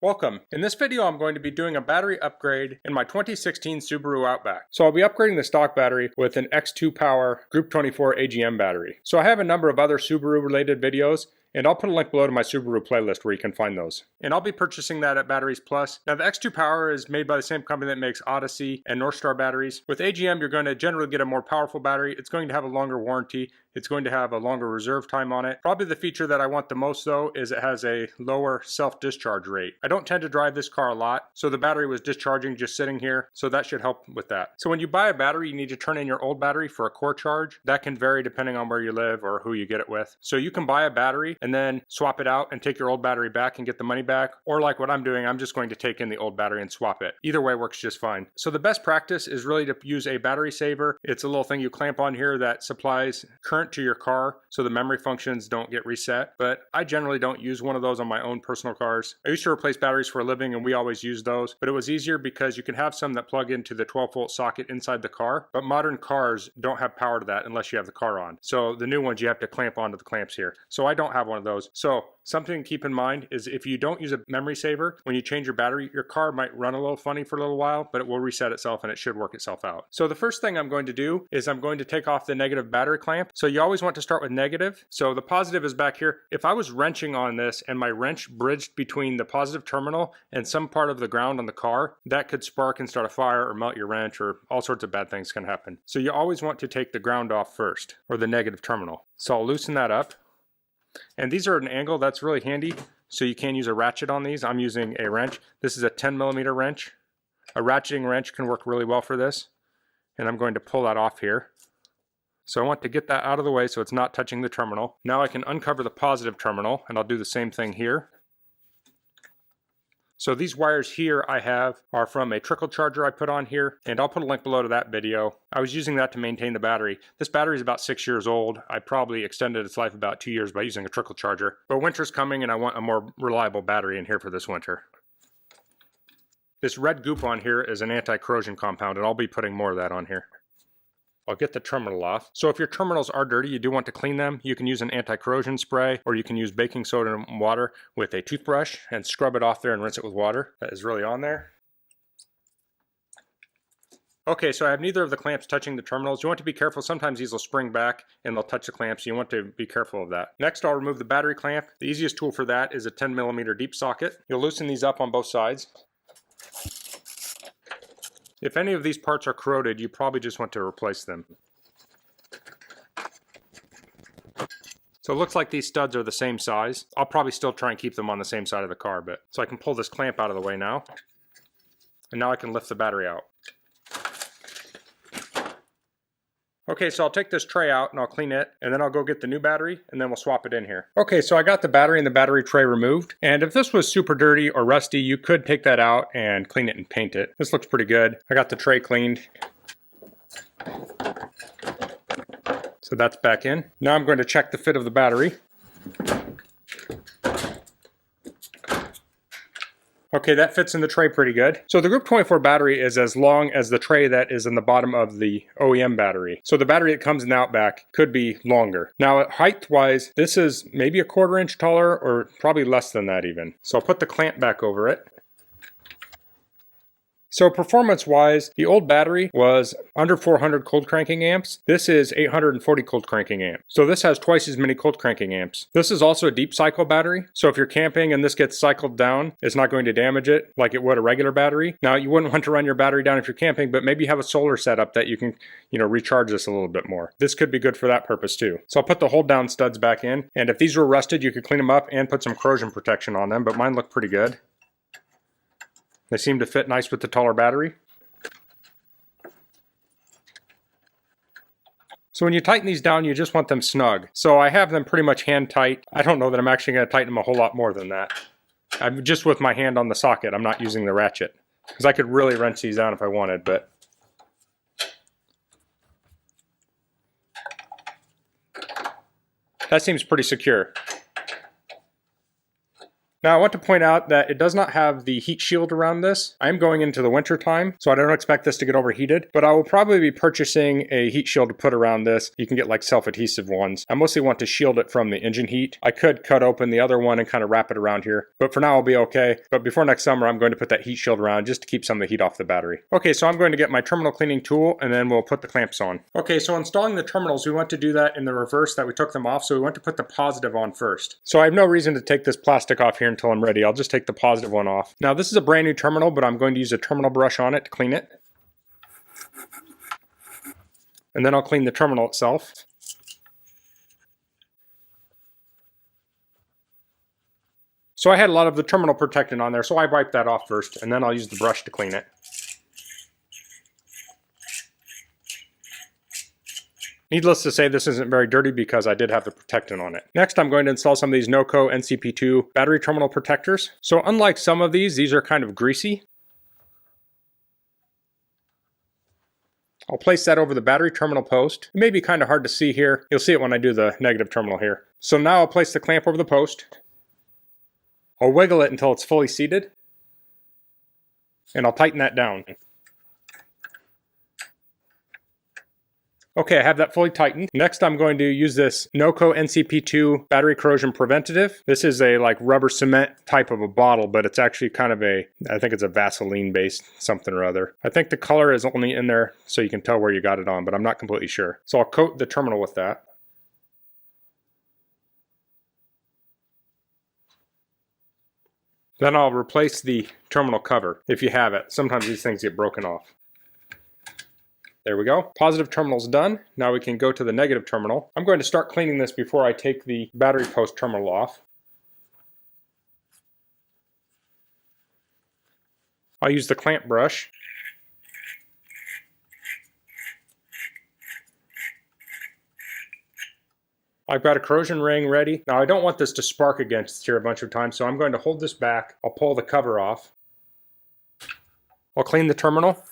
Welcome. In this video I'm going to be doing a battery upgrade in my 2016 Subaru Outback. So I'll be upgrading the stock battery with an X2 Power Group 24 AGM battery. So I have a number of other Subaru related videos, and I'll put a link below to my Subaru playlist where you can find those. And I'll be purchasing that at Batteries Plus. Now the X2 Power is made by the same company that makes Odyssey and Northstar batteries. With AGM you're going to generally get a more powerful battery. It's going to have a longer warranty. It's going to have a longer reserve time on it. Probably the feature that I want the most though is it has a lower self-discharge rate. I don't tend to drive this car a lot, so the battery was discharging just sitting here, so that should help with that. So when you buy a battery, you need to turn in your old battery for a core charge. That can vary depending on where you live or who you get it with. So you can buy a battery and then swap it out and take your old battery back and get the money back, or like what I'm doing, I'm just going to take in the old battery and swap it. Either way works just fine. So the best practice is really to use a battery saver. It's a little thing you clamp on here that supplies current to your car so the memory functions don't get reset, but I generally don't use one of those on my own personal cars. I used to replace batteries for a living and we always used those, but it was easier because you can have some that plug into the 12-volt socket inside the car, but modern cars don't have power to that unless you have the car on. So the new ones you have to clamp onto the clamps here. So I don't have one of those. So something to keep in mind is if you don't use a memory saver, when you change your battery, your car might run a little funny for a little while, but it will reset itself and it should work itself out. So the first thing I'm going to do is I'm going to take off the negative battery clamp. So you always want to start with negative. So the positive is back here. If I was wrenching on this and my wrench bridged between the positive terminal and some part of the ground on the car, that could spark and start a fire or melt your wrench, or all sorts of bad things can happen. So you always want to take the ground off first, or the negative terminal. So I'll loosen that up. And these are at an angle that's really handy, so you can use a ratchet on these. I'm using a wrench. This is a 10mm wrench. A ratcheting wrench can work really well for this. And I'm going to pull that off here. So I want to get that out of the way so it's not touching the terminal. Now I can uncover the positive terminal, and I'll do the same thing here. So these wires here I have are from a trickle charger I put on here, and I'll put a link below to that video. I was using that to maintain the battery. This battery is about 6 years old. I probably extended its life about 2 years by using a trickle charger. But winter's coming and I want a more reliable battery in here for this winter. This red goop on here is an anti-corrosion compound, and I'll be putting more of that on here. I'll get the terminal off. So if your terminals are dirty, you do want to clean them. You can use an anti-corrosion spray, or you can use baking soda and water with a toothbrush and scrub it off there and rinse it with water. That is really on there. Okay, so I have neither of the clamps touching the terminals. You want to be careful. Sometimes these will spring back and they'll touch the clamps. You want to be careful of that. Next, I'll remove the battery clamp. The easiest tool for that is a 10mm deep socket. You'll loosen these up on both sides. If any of these parts are corroded, you probably just want to replace them. So it looks like these studs are the same size. I'll probably still try and keep them on the same side of the car, but so I can pull this clamp out of the way now. And now I can lift the battery out. Okay, so I'll take this tray out and I'll clean it, and then I'll go get the new battery, and then we'll swap it in here. Okay, so I got the battery and the battery tray removed, and if this was super dirty or rusty, you could take that out and clean it and paint it. This looks pretty good. I got the tray cleaned. So that's back in. Now I'm going to check the fit of the battery. Okay, that fits in the tray pretty good. So the Group 24 battery is as long as the tray that is in the bottom of the OEM battery. So the battery that comes in the Outback could be longer. Now height-wise, this is maybe a 1/4 inch taller, or probably less than that even. So I'll put the clamp back over it. So performance-wise, the old battery was under 400 cold cranking amps. This is 840 cold cranking amps. So this has twice as many cold cranking amps. This is also a deep cycle battery. So if you're camping and this gets cycled down, it's not going to damage it like it would a regular battery. Now you wouldn't want to run your battery down if you're camping, but maybe you have a solar setup that you can, recharge this a little bit more. This could be good for that purpose too. So I'll put the hold down studs back in. And if these were rusted, you could clean them up and put some corrosion protection on them, but mine look pretty good. They seem to fit nice with the taller battery. So when you tighten these down, you just want them snug. So I have them pretty much hand tight. I don't know that I'm actually going to tighten them a whole lot more than that. I'm just with my hand on the socket. I'm not using the ratchet, because I could really wrench these down if I wanted, but that seems pretty secure. Now I want to point out that it does not have the heat shield around this. I am going into the winter time, so I don't expect this to get overheated, but I will probably be purchasing a heat shield to put around this. You can get like self-adhesive ones. I mostly want to shield it from the engine heat. I could cut open the other one and kind of wrap it around here, but for now I'll be okay. But before next summer, I'm going to put that heat shield around just to keep some of the heat off the battery. Okay, so I'm going to get my terminal cleaning tool and then we'll put the clamps on. Okay, so installing the terminals, we want to do that in the reverse that we took them off, so we want to put the positive on first. So I have no reason to take this plastic off here until I'm ready. I'll just take the positive one off. Now this is a brand new terminal, but I'm going to use a terminal brush on it to clean it. And then I'll clean the terminal itself. So I had a lot of the terminal protectant on there, so I wiped that off first, and then I'll use the brush to clean it. Needless to say, this isn't very dirty because I did have the protectant on it. Next, I'm going to install some of these Noco NCP2 battery terminal protectors. So unlike some of these are kind of greasy. I'll place that over the battery terminal post. It may be kind of hard to see here. You'll see it when I do the negative terminal here. So now I'll place the clamp over the post. I'll wiggle it until it's fully seated. And I'll tighten that down. Okay, I have that fully tightened. Next, I'm going to use this Noco NCP2 battery corrosion preventative. This is a like rubber cement type of a bottle, but it's actually kind of I think it's a Vaseline based something or other. I think the color is only in there so you can tell where you got it on, but I'm not completely sure. So I'll coat the terminal with that. Then I'll replace the terminal cover if you have it. Sometimes these things get broken off. There we go. Positive terminal's done. Now we can go to the negative terminal. I'm going to start cleaning this before I take the battery post terminal off. I'll use the clamp brush. I've got a corrosion ring ready. Now I don't want this to spark against here a bunch of times, so I'm going to hold this back. I'll pull the cover off. I'll clean the terminal.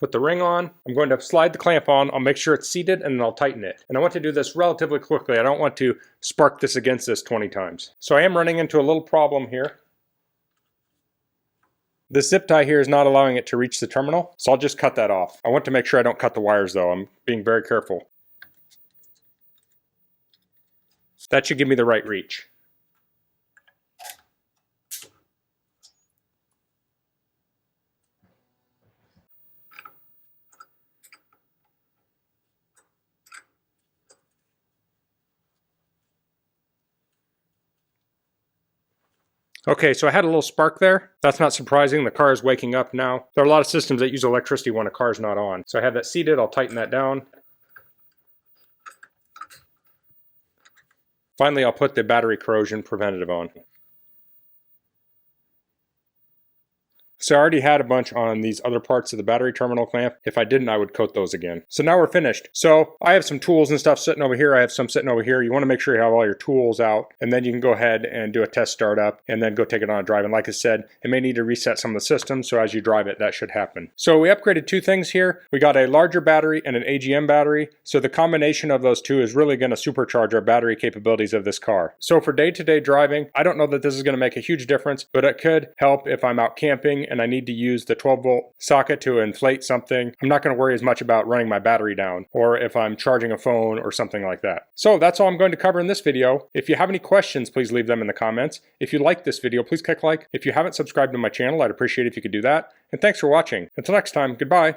Put the ring on. I'm going to slide the clamp on. I'll make sure it's seated and then I'll tighten it. And I want to do this relatively quickly. I don't want to spark this against this 20 times. So I am running into a little problem here. This zip tie here is not allowing it to reach the terminal, so I'll just cut that off. I want to make sure I don't cut the wires though. I'm being very careful. That should give me the right reach. Okay, so I had a little spark there. That's not surprising. The car is waking up now. There are a lot of systems that use electricity when a car is not on. So I have that seated. I'll tighten that down. Finally, I'll put the battery corrosion preventative on. So I already had a bunch on these other parts of the battery terminal clamp. If I didn't, I would coat those again. So now we're finished. So I have some tools and stuff sitting over here. I have some sitting over here. You want to make sure you have all your tools out, and then you can go ahead and do a test startup and then go take it on a drive. And like I said, it may need to reset some of the systems. So as you drive it, that should happen. So we upgraded two things here. We got a larger battery and an AGM battery. So the combination of those two is really going to supercharge our battery capabilities of this car. So for day-to-day driving, I don't know that this is going to make a huge difference, but it could help if I'm out camping and I need to use the 12-volt socket to inflate something. I'm not going to worry as much about running my battery down, or if I'm charging a phone or something like that. So that's all I'm going to cover in this video. If you have any questions, please leave them in the comments. If you like this video, please click like. If you haven't subscribed to my channel, I'd appreciate it if you could do that. And thanks for watching. Until next time, goodbye.